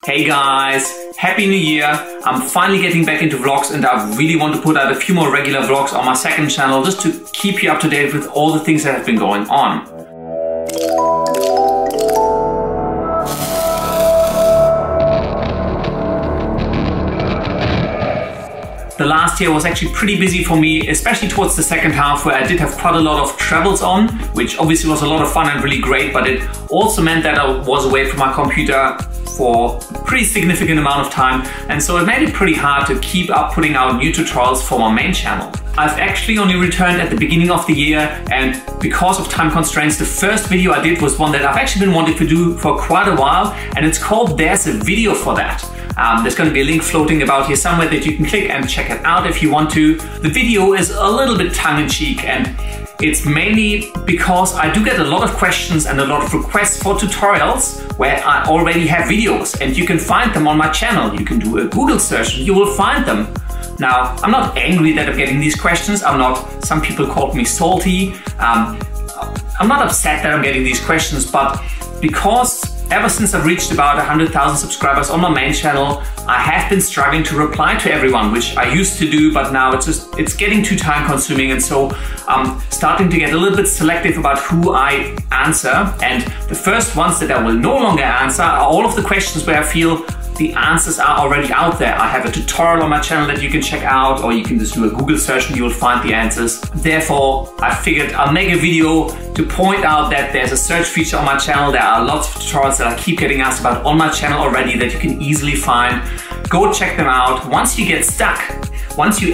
Hey guys, Happy New Year! I'm finally getting back into vlogs and I really want to put out a few more regular vlogs on my second channel just to keep you up to date with all the things that have been going on. The last year was actually pretty busy for me, especially towards the second half where I did have quite a lot of travels on, which obviously was a lot of fun and really great, but it also meant that I was away from my computer for a pretty significant amount of time, and so it made it pretty hard to keep up putting out new tutorials for my main channel. I've actually only returned at the beginning of the year, and because of time constraints, the first video I did was one that I've actually been wanting to do for quite a while, and it's called There's a Video for That. There's going to be a link floating about here somewhere that you can click and check it out if you want to. The video is a little bit tongue-in-cheek, and it's mainly because I do get a lot of questions and a lot of requests for tutorials where I already have videos, and you can find them on my channel. You can do a Google search and you will find them. Now, I'm not angry that I'm getting these questions. Some people called me salty. I'm not upset that I'm getting these questions, but because ever since I've reached about 100,000 subscribers on my main channel, I have been struggling to reply to everyone, which I used to do, but now it's getting too time consuming, and so I'm starting to get a little bit selective about who I answer. And the first ones that I will no longer answer are all of the questions where I feel the answers are already out there. I have a tutorial on my channel that you can check out, or you can just do a Google search and you will find the answers. Therefore, I figured I'll make a video to point out that there's a search feature on my channel. There are lots of tutorials that I keep getting asked about on my channel already that you can easily find. Go check them out. Once you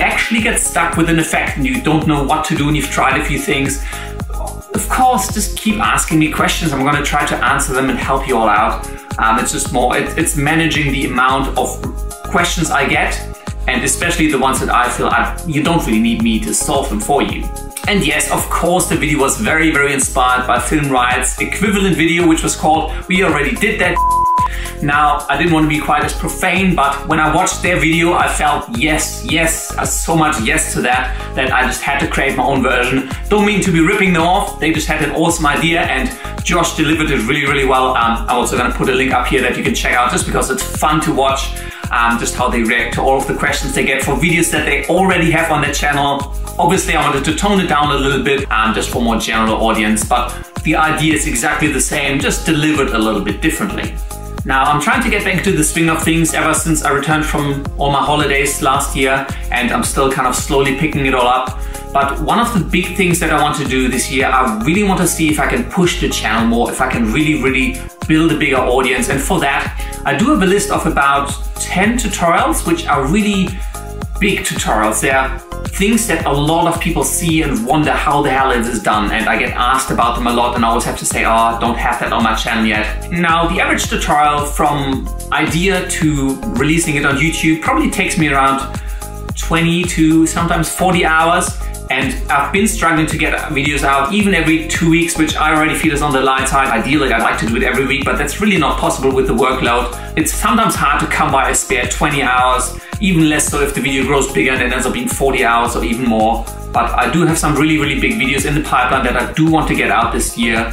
actually get stuck with an effect and you don't know what to do and you've tried a few things, of course, just keep asking me questions. I'm going to try to answer them and help you all out. It's managing the amount of questions I get, and especially the ones that I feel you don't really need me to solve them for you. And yes, of course, the video was very, very inspired by Film Riot's equivalent video, which was called We Already Did That. Now, I didn't want to be quite as profane, but when I watched their video, I felt so much yes to that I just had to create my own version. Don't mean to be ripping them off, they just had an awesome idea and Josh delivered it really, really well. I'm also going to put a link up here that you can check out just because it's fun to watch, just how they react to all of the questions they get for videos that they already have on their channel. Obviously, I wanted to tone it down a little bit, just for more general audience, but the idea is exactly the same, just delivered a little bit differently. Now, I'm trying to get back into the swing of things ever since I returned from all my holidays last year, and I'm still kind of slowly picking it all up. But one of the big things that I want to do this year, I really want to see if I can push the channel more, if I can really build a bigger audience. And for that, I do have a list of about 10 tutorials, which are really big tutorials. They are things that a lot of people see and wonder how the hell it is done, and I get asked about them a lot, and I always have to say, oh, don't have that on my channel yet. Now, the average tutorial from idea to releasing it on YouTube probably takes me around 20 to sometimes 40 hours, and I've been struggling to get videos out even every 2 weeks, which I already feel is on the light side. Ideally, I'd like to do it every week, but that's really not possible with the workload. It's sometimes hard to come by a spare 20 hours, even less so if the video grows bigger and it ends up being 40 hours or even more. But I do have some really big videos in the pipeline that I do want to get out this year,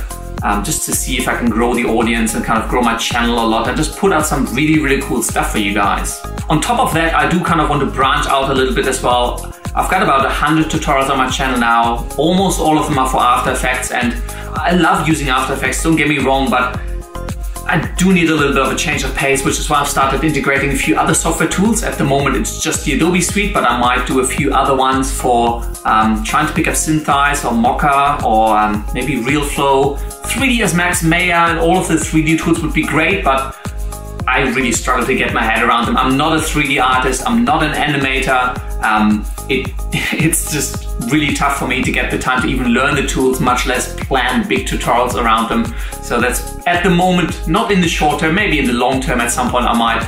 just to see if I can grow the audience and kind of grow my channel a lot and just put out some really cool stuff for you guys. On top of that, I do kind of want to branch out a little bit as well. I've got about 100 tutorials on my channel now. Almost all of them are for After Effects, and I love using After Effects, don't get me wrong, but I do need a little bit of a change of pace, which is why I've started integrating a few other software tools. At the moment, it's just the Adobe suite, but I might do a few other ones for trying to pick up Synthesize or Mocha or maybe RealFlow. 3ds Max, Maya, and all of the 3D tools would be great, but I really struggle to get my head around them. I'm not a 3D artist, I'm not an animator. It's just really tough for me to get the time to even learn the tools, much less plan big tutorials around them. So that's at the moment, not in the short term, maybe in the long term at some point I might.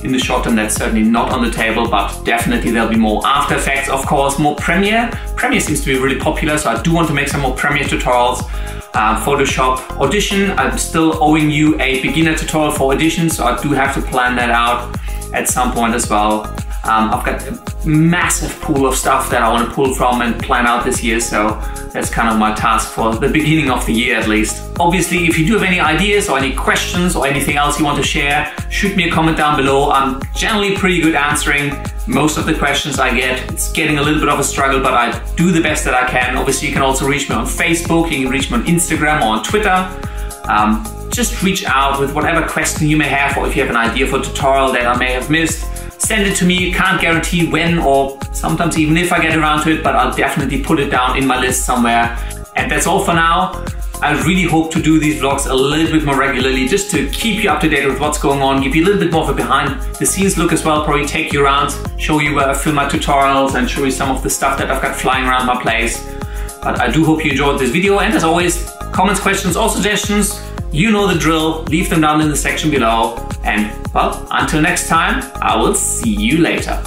In the short term, that's certainly not on the table, but definitely there'll be more After Effects, of course, more Premiere. Premiere seems to be really popular, so I do want to make some more Premiere tutorials. Photoshop, Audition, I'm still owing you a beginner tutorial for Audition, so I do have to plan that out at some point as well. I've got a massive pool of stuff that I want to pull from and plan out this year, so that's kind of my task for the beginning of the year at least. Obviously, if you do have any ideas or any questions or anything else you want to share, shoot me a comment down below. I'm generally pretty good answering most of the questions I get. It's getting a little bit of a struggle, but I do the best that I can. Obviously, you can also reach me on Facebook, you can reach me on Instagram or on Twitter. Just reach out with whatever question you may have, or if you have an idea for a tutorial that I may have missed, send it to me. Can't guarantee when or sometimes even if I get around to it, but I'll definitely put it down in my list somewhere. And that's all for now. I really hope to do these vlogs a little bit more regularly, just to keep you up to date with what's going on, give you a little bit more of a behind the scenes look as well, probably take you around, show you where I film my tutorials and show you some of the stuff that I've got flying around my place. But I do hope you enjoyed this video, and as always, comments, questions or suggestions, you know the drill, leave them down in the section below. And well, until next time, I will see you later.